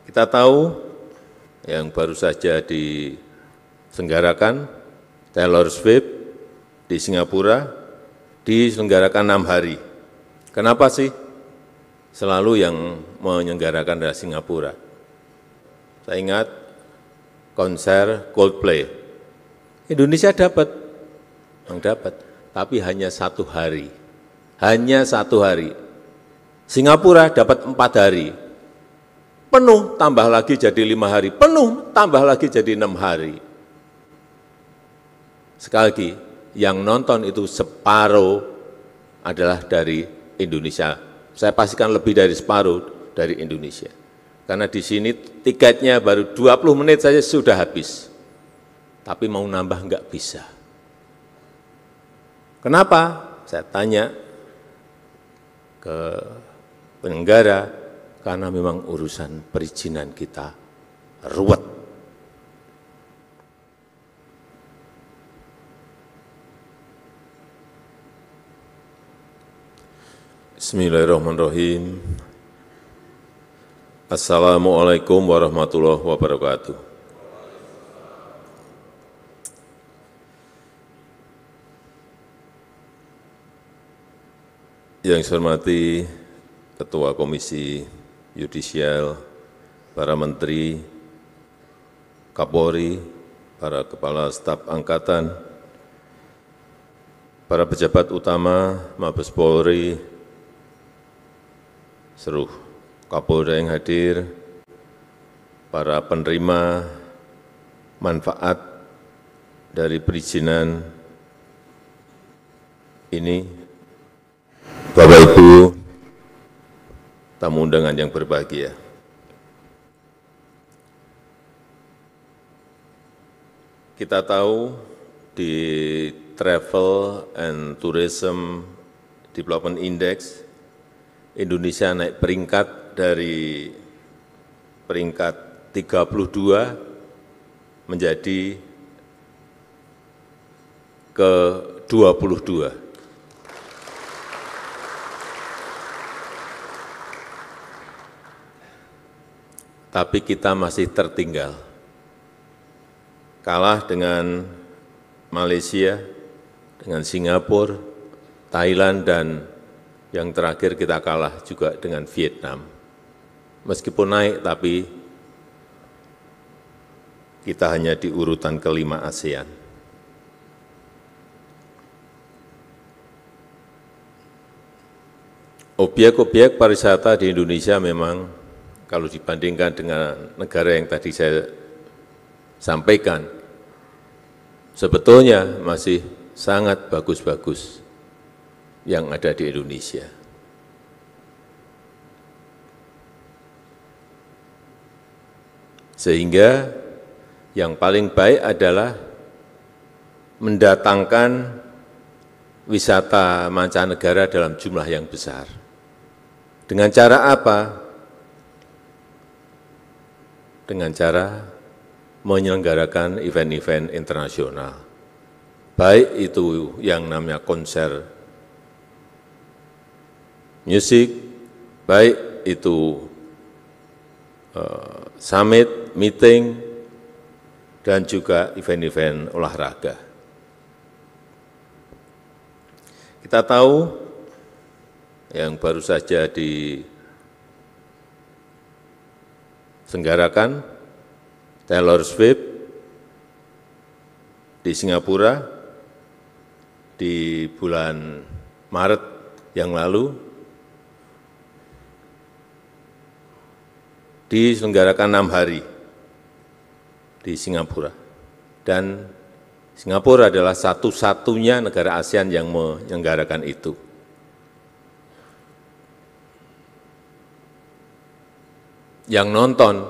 Kita tahu yang baru saja diselenggarakan Taylor Swift di Singapura diselenggarakan 6 hari. Kenapa sih selalu yang menyelenggarakan adalah Singapura? Saya ingat konser Coldplay. Indonesia dapat, tapi hanya 1 hari. Hanya 1 hari. Singapura dapat 4 hari. Penuh, tambah lagi jadi 5 hari. Penuh, tambah lagi jadi 6 hari. Sekali lagi, yang nonton itu separuh adalah dari Indonesia. Saya pastikan lebih dari separuh dari Indonesia. Karena di sini tiketnya baru 20 menit saja sudah habis. Tapi mau nambah enggak bisa. Kenapa? Saya tanya ke penyelenggara, karena memang urusan perizinan kita ruwet. Bismillahirrahmanirrahim. Assalamualaikum warahmatullahi wabarakatuh. Yang saya hormati Ketua Komisi Yudisial, para Menteri, Kapolri, para Kepala Staf Angkatan, para pejabat utama Mabes Polri, seluruh Kapolda yang hadir, para penerima manfaat dari perizinan ini, Bapak Ibu, tamu undangan yang berbahagia. Kita tahu di Travel and Tourism Development Index, Indonesia naik peringkat dari peringkat 32 menjadi ke 22. Tapi kita masih tertinggal, kalah dengan Malaysia, dengan Singapura, Thailand, dan yang terakhir kita kalah juga dengan Vietnam. Meskipun naik, tapi kita hanya di urutan ke-5 ASEAN. Obyek-obyek pariwisata di Indonesia memang kalau dibandingkan dengan negara yang tadi saya sampaikan, sebetulnya masih sangat bagus-bagus yang ada di Indonesia. Sehingga yang paling baik adalah mendatangkan wisata mancanegara dalam jumlah yang besar. Dengan cara apa? Dengan cara menyelenggarakan event-event internasional. Baik itu yang namanya konser musik, baik itu summit, meeting, dan juga event-event olahraga. Kita tahu yang baru saja diselenggarakan Taylor Swift di Singapura di bulan Maret yang lalu, diselenggarakan 6 hari di Singapura. Dan Singapura adalah satu-satunya negara ASEAN yang menyelenggarakan itu. Yang nonton,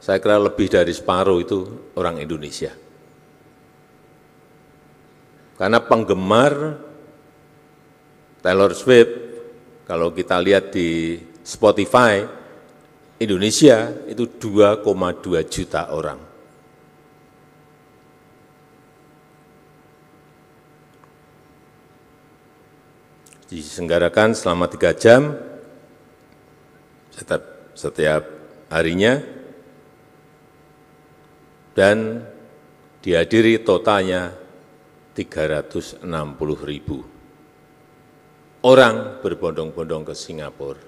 saya kira lebih dari separuh itu orang Indonesia. Karena penggemar Taylor Swift, kalau kita lihat di Spotify, Indonesia itu 2,2 juta orang. Diselenggarakan selama 3 jam setiap harinya, dan dihadiri totalnya 360.000 orang berbondong-bondong ke Singapura.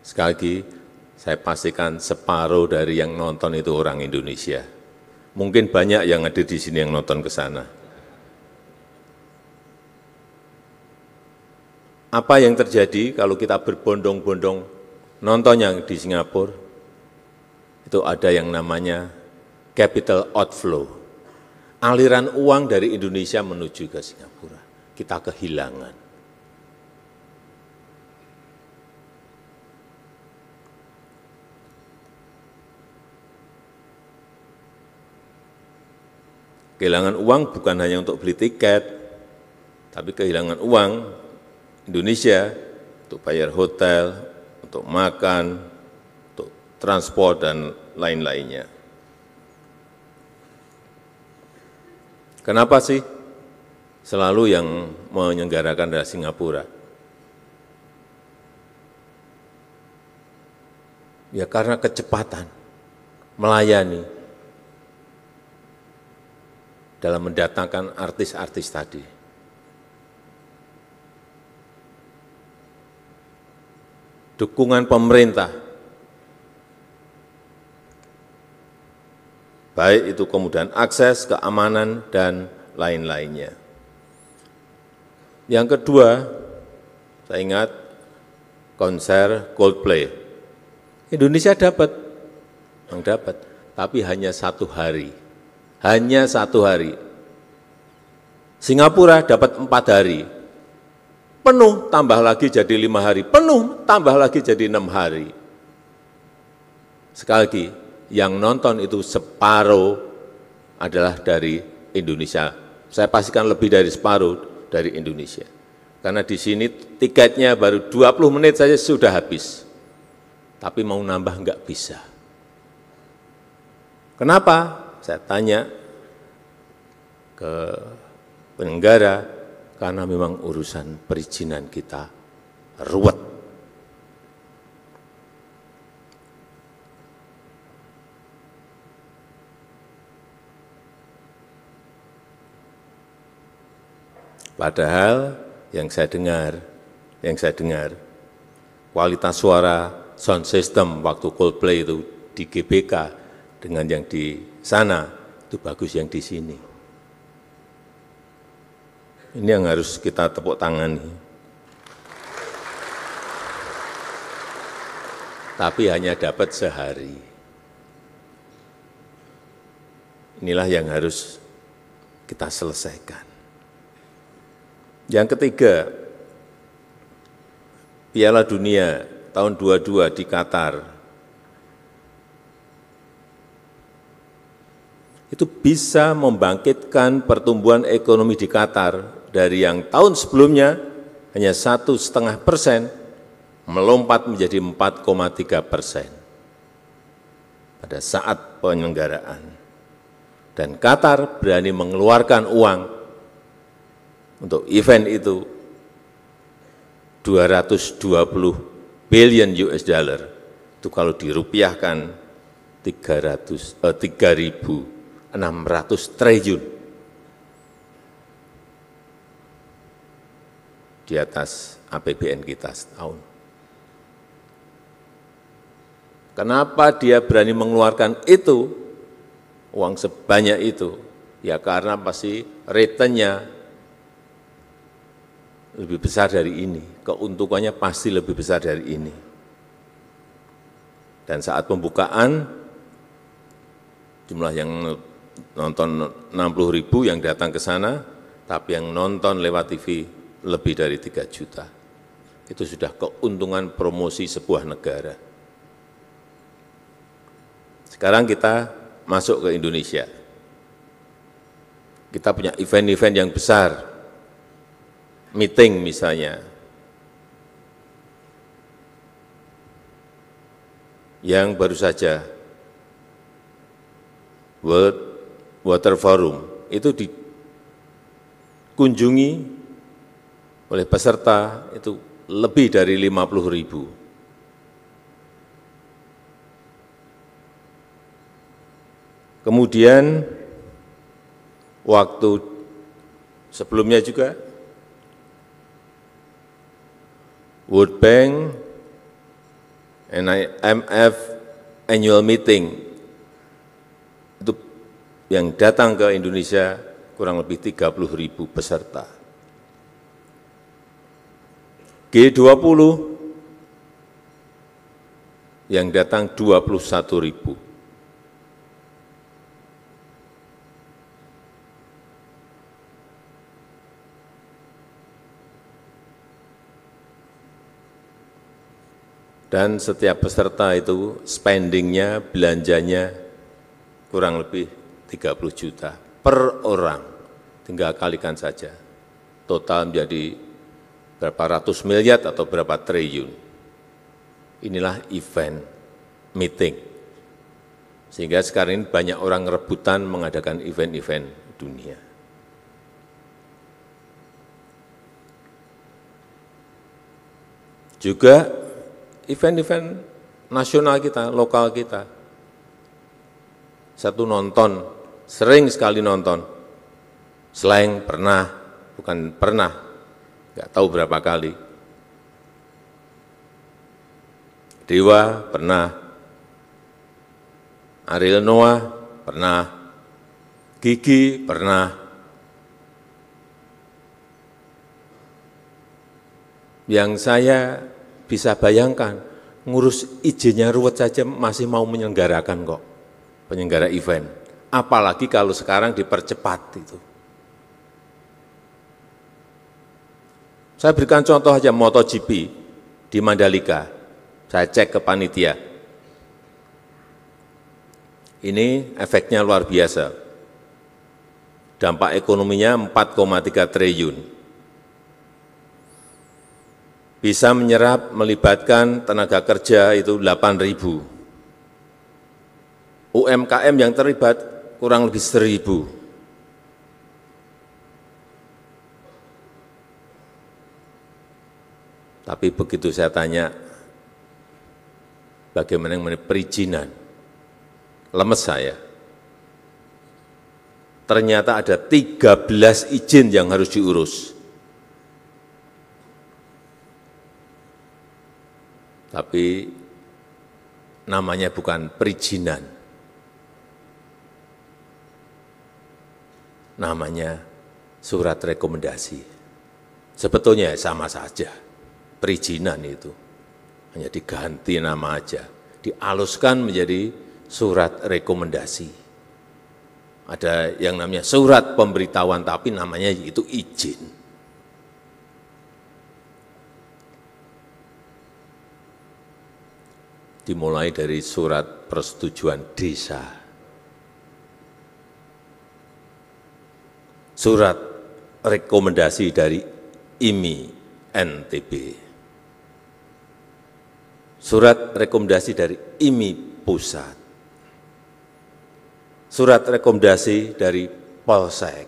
Sekali lagi, saya pastikan separuh dari yang nonton itu orang Indonesia. Mungkin banyak yang hadir di sini yang nonton ke sana. Apa yang terjadi kalau kita berbondong-bondong nonton yang di Singapura? Itu ada yang namanya capital outflow. Aliran uang dari Indonesia menuju ke Singapura. Kita kehilangan. Kehilangan uang bukan hanya untuk beli tiket, tapi kehilangan uang Indonesia untuk bayar hotel, untuk makan, untuk transport, dan lain-lainnya. Kenapa sih selalu yang menyelenggarakan adalah Singapura? Ya karena kecepatan melayani dalam mendatangkan artis-artis tadi. Dukungan pemerintah, baik itu kemudahan akses, keamanan, dan lain-lainnya. Yang kedua, saya ingat konser Coldplay. Indonesia dapat, tapi hanya 1 hari. Hanya 1 hari. Singapura dapat 4 hari. Penuh, tambah lagi jadi 5 hari. Penuh, tambah lagi jadi 6 hari. Sekali lagi, yang nonton itu separuh adalah dari Indonesia. Saya pastikan lebih dari separuh dari Indonesia. Karena di sini tiketnya baru 20 menit saja sudah habis. Tapi mau nambah enggak bisa. Kenapa? Saya tanya ke penyelenggara, karena memang urusan perizinan kita ruwet. Padahal yang saya dengar, kualitas suara sound system waktu Coldplay itu di GBK dengan yang di sana itu bagus yang di sini. Ini yang harus kita tepuk tangani. Tapi hanya dapat sehari. Inilah yang harus kita selesaikan. Yang ketiga, Piala Dunia tahun 22 di Qatar. Itu bisa membangkitkan pertumbuhan ekonomi di Qatar dari yang tahun sebelumnya hanya 1,5%, melompat menjadi 4,3% pada saat penyelenggaraan. Dan Qatar berani mengeluarkan uang untuk event itu 220 billion US dollar. Itu kalau dirupiahkan 3.600 triliun di atas APBN kita setahun. Kenapa dia berani mengeluarkan itu, uang sebanyak itu? Ya karena pasti return-nya lebih besar dari ini, keuntungannya pasti lebih besar dari ini. Dan saat pembukaan, jumlah yang nonton 60.000 yang datang ke sana, tapi yang nonton lewat TV lebih dari 3 juta. Itu sudah keuntungan promosi sebuah negara. Sekarang kita masuk ke Indonesia. Kita punya event-event yang besar, meeting misalnya, yang baru saja World Water Forum itu dikunjungi oleh peserta itu lebih dari 50.000. Kemudian waktu sebelumnya juga World Bank and IMF annual meeting itu yang datang ke Indonesia kurang lebih 30.000 peserta. G20 yang datang 21.000. Dan setiap peserta itu spendingnya, belanjanya kurang lebih 30 juta per orang. Tinggal kalikan saja. Total menjadi berapa ratus miliar atau berapa triliun. Inilah event meeting. Sehingga sekarang ini banyak orang rebutan mengadakan event-event dunia. Juga event-event nasional kita, lokal kita. Satu nonton, sering sekali nonton. Slang pernah, bukan pernah, nggak tahu berapa kali. Dewa pernah, Ariel Noah pernah, Gigi pernah. Yang saya bisa bayangkan, ngurus izinnya ruwet saja masih mau menyelenggarakan kok, penyelenggara event. Apalagi kalau sekarang dipercepat itu. Saya berikan contoh aja MotoGP di Mandalika. Saya cek ke panitia. Ini efeknya luar biasa. Dampak ekonominya 4,3 triliun. Bisa menyerap, melibatkan tenaga kerja itu 8.000. UMKM yang terlibat kurang lebih 1.000. Tapi begitu saya tanya, bagaimana mengenai perizinan, lemes saya. Ternyata ada 13 izin yang harus diurus. Tapi namanya bukan perizinan, namanya surat rekomendasi. Sebetulnya sama saja, perizinan itu hanya diganti nama aja, dialuskan menjadi surat rekomendasi. Ada yang namanya surat pemberitahuan, tapi namanya itu izin. Dimulai dari surat persetujuan desa, surat rekomendasi dari IMI NTB, surat rekomendasi dari IMI Pusat, surat rekomendasi dari Polsek,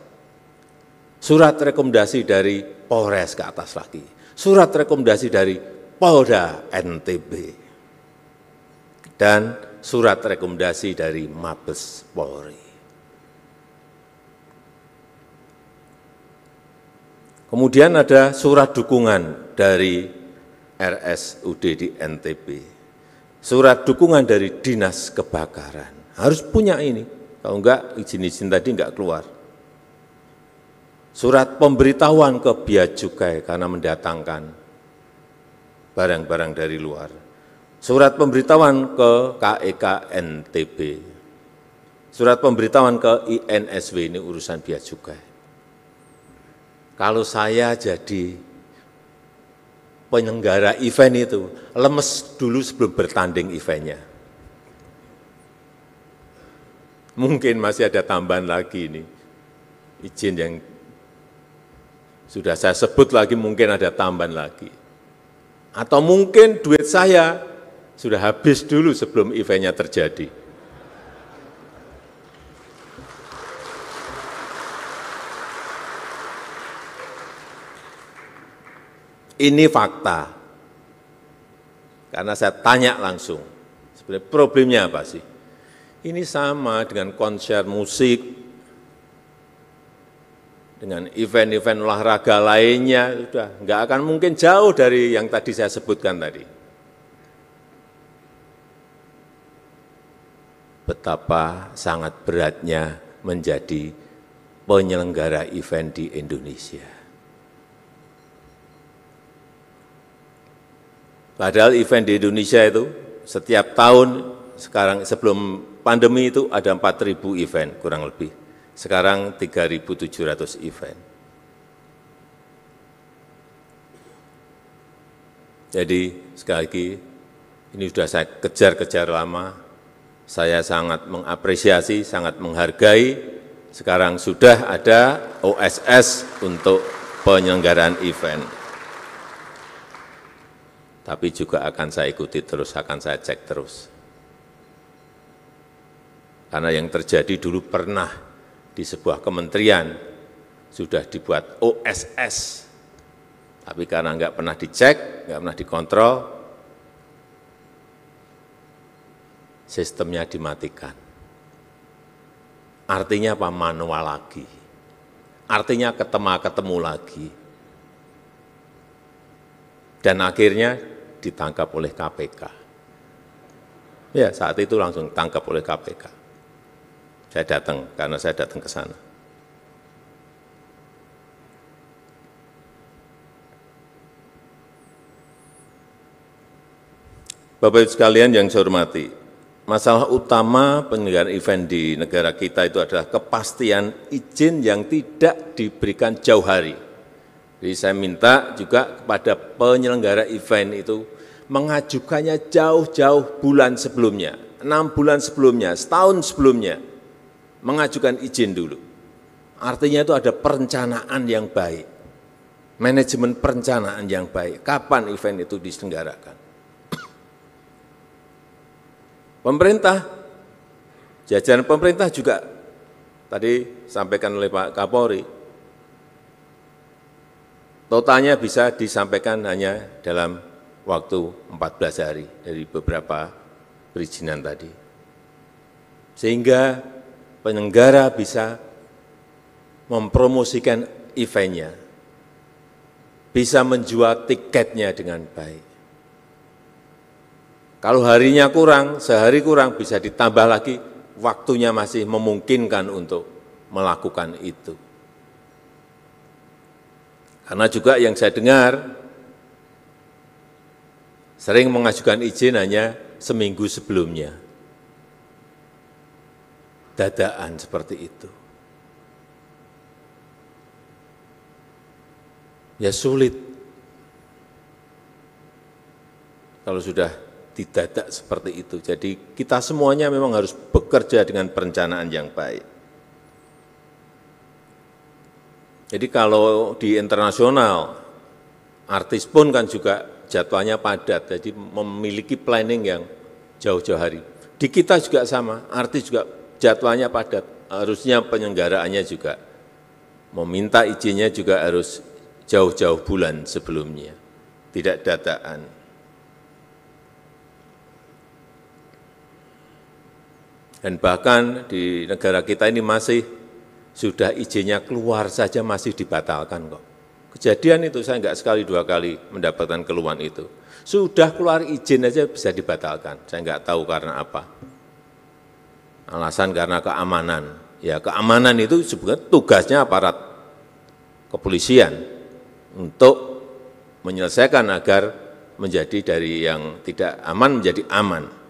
surat rekomendasi dari Polres ke atas lagi, surat rekomendasi dari Polda NTB, dan surat rekomendasi dari Mabes Polri. Kemudian ada surat dukungan dari RSUD di NTB, surat dukungan dari Dinas Kebakaran. Harus punya ini, kalau enggak izin-izin tadi enggak keluar. Surat pemberitahuan ke Bea Cukai karena mendatangkan barang-barang dari luar. Surat pemberitahuan ke KEK NTB, surat pemberitahuan ke INSW, ini urusan Bea Cukai. Kalau saya jadi penyelenggara event itu, lemes dulu sebelum bertanding eventnya. Mungkin masih ada tambahan lagi ini, izin yang sudah saya sebut lagi mungkin ada tambahan lagi. Atau mungkin duit saya sudah habis dulu sebelum eventnya terjadi. Ini fakta. Karena saya tanya langsung, sebenarnya problemnya apa sih? Ini sama dengan konser musik, dengan event-event olahraga lainnya, sudah nggak akan mungkin jauh dari yang tadi saya sebutkan tadi. Betapa sangat beratnya menjadi penyelenggara event di Indonesia. Padahal event di Indonesia itu setiap tahun, sekarang sebelum pandemi itu ada 4.000 event kurang lebih. Sekarang 3.700 event. Jadi sekali lagi, ini sudah saya kejar-kejar lama, saya sangat mengapresiasi, sangat menghargai, sekarang sudah ada OSS untuk penyelenggaraan event. Tapi juga akan saya ikuti terus, akan saya cek terus. Karena yang terjadi dulu pernah di sebuah kementerian sudah dibuat OSS, tapi karena nggak pernah dicek, nggak pernah dikontrol, sistemnya dimatikan. Artinya apa? Manual lagi. Artinya ketemu lagi. Dan akhirnya ditangkap oleh KPK. Ya, saat itu langsung ditangkap oleh KPK. Saya datang, karena saya datang ke sana. Bapak Ibu sekalian yang saya hormati, masalah utama penyelenggaraan event di negara kita itu adalah kepastian izin yang tidak diberikan jauh hari. Jadi saya minta juga kepada penyelenggara event itu mengajukannya jauh-jauh bulan sebelumnya, 6 bulan sebelumnya, setahun sebelumnya, mengajukan izin dulu. Artinya itu ada perencanaan yang baik, manajemen perencanaan yang baik, kapan event itu diselenggarakan. Pemerintah, jajaran pemerintah juga tadi sampaikan oleh Pak Kapolri, totalnya bisa disampaikan hanya dalam waktu 14 hari dari beberapa perizinan tadi. Sehingga penyelenggara bisa mempromosikan eventnya, bisa menjual tiketnya dengan baik. Kalau harinya kurang, sehari kurang, bisa ditambah lagi, waktunya masih memungkinkan untuk melakukan itu. Karena juga yang saya dengar, sering mengajukan izin hanya seminggu sebelumnya. Dadaan seperti itu. Ya sulit. Kalau sudah didadak seperti itu. Jadi kita semuanya memang harus bekerja dengan perencanaan yang baik. Jadi kalau di internasional, artis pun kan juga jadwalnya padat, jadi memiliki planning yang jauh-jauh hari. Di kita juga sama, artis juga jadwalnya padat, harusnya penyelenggaraannya juga meminta izinnya juga harus jauh-jauh bulan sebelumnya, tidak dadakan. Dan bahkan di negara kita ini masih sudah izinnya keluar saja masih dibatalkan kok. Kejadian itu saya enggak sekali dua kali mendapatkan keluhan itu. Sudah keluar izin aja bisa dibatalkan. Saya enggak tahu karena apa. Alasan karena keamanan. Ya keamanan itu sebenarnya tugasnya aparat kepolisian untuk menyelesaikan agar menjadi dari yang tidak aman menjadi aman.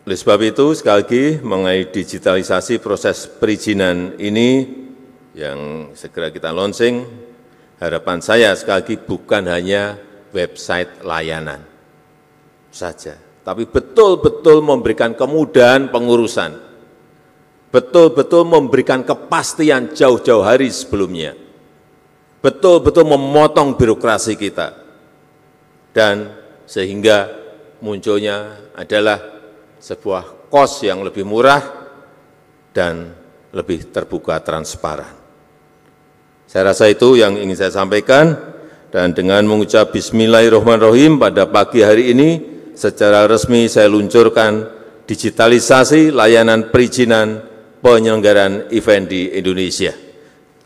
Oleh sebab itu, sekali lagi mengenai digitalisasi proses perizinan ini yang segera kita launching, harapan saya sekali lagi bukan hanya website layanan saja, tapi betul-betul memberikan kemudahan pengurusan, betul-betul memberikan kepastian jauh-jauh hari sebelumnya, betul-betul memotong birokrasi kita, dan sehingga munculnya adalah sebuah kos yang lebih murah dan lebih terbuka transparan. Saya rasa itu yang ingin saya sampaikan, Dan dengan mengucap Bismillahirrahmanirrahim pada pagi hari ini, secara resmi saya luncurkan digitalisasi layanan perizinan penyelenggaraan event di Indonesia.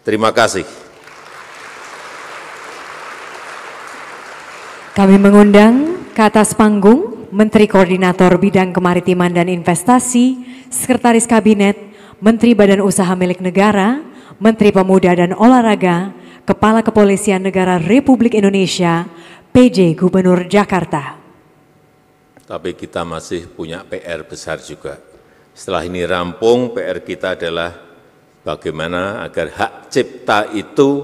Terima kasih. Kami mengundang ke atas panggung Menteri Koordinator Bidang Kemaritiman dan Investasi, Sekretaris Kabinet, Menteri Badan Usaha Milik Negara, Menteri Pemuda dan Olahraga, Kepala Kepolisian Negara Republik Indonesia, PJ Gubernur Jakarta. Tapi kita masih punya PR besar juga. Setelah ini rampung, PR kita adalah bagaimana agar hak cipta itu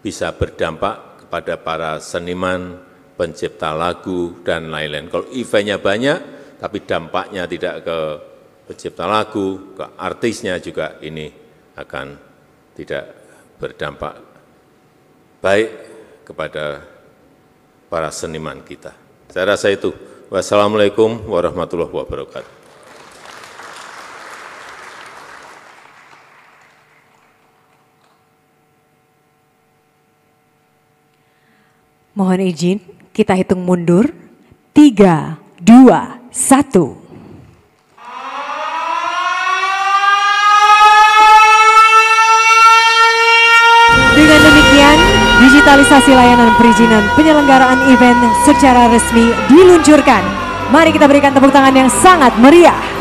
bisa berdampak kepada para seniman, pencipta lagu, dan lain-lain. Kalau eventnya banyak, tapi dampaknya tidak ke pencipta lagu, ke artisnya juga, ini akan tidak berdampak baik kepada para seniman kita. Saya rasa itu. Wassalamualaikum warahmatullahi wabarakatuh. Mohon izin, kita hitung mundur. 3, 2, 1. Dengan demikian, digitalisasi layanan perizinan penyelenggaraan event secara resmi diluncurkan. Mari kita berikan tepuk tangan yang sangat meriah.